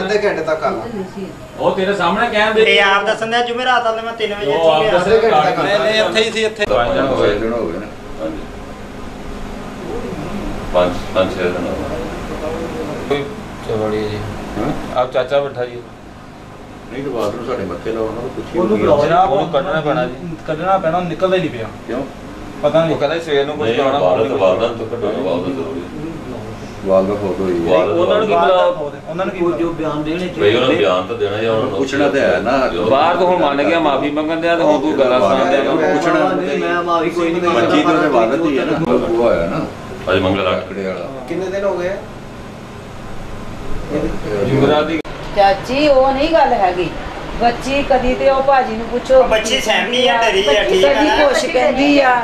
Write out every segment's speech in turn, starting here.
ਅੱਧੇ ਘੰਟੇ ਤੱਕ ਆ ਉਹ ਤੇਰੇ ਸਾਹਮਣੇ ਕਹਿਣ ਦੇ ਇਹ ਆਪ ਦੱਸਣ ਦਾ ਜੁਮੇਰਾਤ ਵਾਲੇ ਮੈਂ 3 ਵਜੇ ਅੱਧੇ ਘੰਟੇ ਤੱਕ ਨਹੀਂ ਇੱਥੇ ਹੀ ਸੀ ਇੱਥੇ 5 ਦਿਨ ਹੋ ਗਏ ਨੇ ਹਾਂਜੀ 5-6 ਦਿਨ ਕੋਈ ਚਵੜੀ ਜੀ ਆਪ ਚਾਚਾ ਬੈਠਾ ਜੀ ਨਹੀਂ ਤਾਂ ਬਾਅਦ ਨੂੰ ਸਾਡੇ ਮੱਥੇ ਲਾਉਣਾ ਤਾਂ ਪੁੱਛੀ ਜਨਾਬ ਉਹਨੂੰ ਕੱਢਣਾ ਪੈਣਾ ਜੀ ਕੱਢਣਾ ਪੈਣਾ ਨਿਕਲਦਾ ਹੀ ਨਹੀਂ ਪਿਆ ਕਿਉਂ ਪਤਾ ਨਹੀਂ ਉਹ ਕਹਿੰਦਾ ਸਵੇਰ ਨੂੰ ਕੁਝ ਕਰਾਉਣਾ ਵਾਲਦਾ ਤੋਂ ਕੱਢਣਾ ਵਾਲਦਾ ਜ਼ਰੂਰੀ ਵਾਲਦਾ ਫੋਟੋ ਹੀ ਉਹਨਾਂ ਨੂੰ ਕੀ ਪਤਾ ਉਹਨਾਂ ਨੂੰ ਕੀ ਜੋ ਬਿਆਨ ਦੇਣੇ ਬਈ ਉਹਨਾਂ ਨੂੰ ਬਿਆਨ ਤਾਂ ਦੇਣਾ ਜਾਂ ਉਹਨਾਂ ਨੂੰ ਪੁੱਛਣਾ ਤੇ ਹੈ ਨਾ ਬਾਹਰ ਤੋਂ ਹੁਣ ਮੰਨ ਗਿਆ ਮਾਫੀ ਮੰਗਣ ਦਿਆ ਤੇ ਹੁਣ ਤੂੰ ਗੱਲਾਂ ਸੁਣਾਉਂਦੇ ਆ ਪੁੱਛਣਾ ਮੈਂ ਮਾਫੀ ਕੋਈ ਨਹੀਂ ਮੰਜੀ ਤੋਂ ਤੇ ਵਾਲਤ ਹੀ ਹੈ ਨਾ ਉਹ ਹੋਇਆ ਨਾ ਅੱਜ ਮੰਗਲ ਆਕੜੇ ਵਾਲਾ ਕਿੰਨੇ ਦਿਨ ਹੋ ਗਏ ਜੁਗਰਾ ਦੀ ਚਾਚੀ ਉਹ ਨਹੀਂ ਗੱਲ ਹੈਗੀ ਬੱਚੀ ਕਦੀ ਤੇ ਉਹ ਭਾਜੀ ਨੂੰ ਪੁੱਛੋ ਬੱਚੀ ਸਹਿਮੀ ਆ ਡਰੀ ਆ ਠੀਕ ਆ ਕਦੀ ਕੁਛ ਕਹਿੰਦੀ ਆ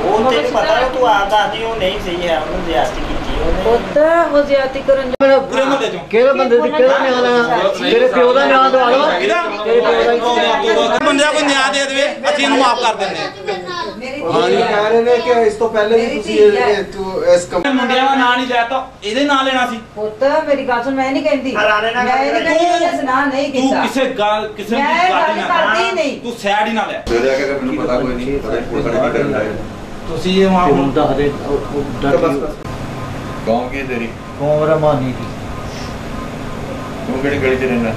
ਉਹ ਤੇ ਪਤਾ ਤੂੰ ਆਪ ਦੱਸਦੀ ਉਹ ਨਹੀਂ ਸਹੀ ਹੈ ਉਹਨੂੰ ਜ਼ਿਆਦਤੀ ਕੀਤੀ ਉਹਨੇ ਉਹਦਾ ਉਹ ਜ਼ਿਆਦਤੀ ਕਰਨ ਪੂਰੇ ਮਹੱਲੇ ਚੋਂ ਕਿਹੜੇ ਬੰਦੇ ਦੀ ਕਿਹੜਾ ਨਿਆਂ ਲੈਣਾ ਤੇਰੇ ਪਿਓ ਦਾ ਨਿਆਂ ਦਵਾ ਲਵਾ ਤੇਰੇ ਪਿਓ ਦਾ ਬੰਦਿਆਂ ਕੋਈ ਨਿਆਂ ਦੇ ਦੇਵੇ ਅਸੀਂ ਇਹਨੂੰ ਮਾਫ ਕਰ ਦਿੰਦੇ ਹਾਂ ਜੀ ਕਹਿ ਰਹੇ ਨੇ ਕਿ ਇਸ ਤੋਂ ਪਹਿਲੇ ਵੀ ਤੁਸੀਂ ਇਸ ਮੁੰਡਿਆਂ ਦਾ ਨਾਂ ਨਹੀਂ ਲਿਆ ਤਾਂ ਇਹਦੇ ਨਾਂ ਲੈਣਾ ਸੀ ਪੁੱਤ ਮੇਰੀ ਗੱਲ ਸੁਣ ਮੈਂ ਨਹੀਂ ਕਹਿੰਦੀ ਹਰਾਣੇ ਨਾਲ ਮੈਂ ਨਹੀਂ ਕਹਿੰਦੀ ਉਹਨੇ ਸੁਣਾ ਨਹੀਂ ਤੂੰ ਕੀਤਾ ਕਿਸੇ ਗੱਲ ਕਿਸੇ ਦੀ ਮੈਂ ਗੱਲ ਗੱਲ ਕਰਦੀ ਨਹੀਂ ਤੂੰ ਸੈਡ ਹੀ ਨਾ ਲੈ ਸਵੇਰੇ ਆ ਕੇ ਮੈਨੂੰ ਪਤਾ ਕੋਈ ਨਹੀਂ ਪਤਾ ਪੁਲਿਸ ਵਾਲੇ ਕੀ ਕਰਨ ਲੱਗੇ ਤੁਸੀਂ ਇਹ ਮਾਂ ਹੁਣ ਦੱਸ ਦੇ ਕੌਣ ਕੀ ਤੇਰੀ ਕੋਮਰਾ ਮਾਨੀ ਦੀ ਤੂੰ ਕਿਹੜੀ ਗਲੀ 'ਚ ਰਹਿੰਦਾ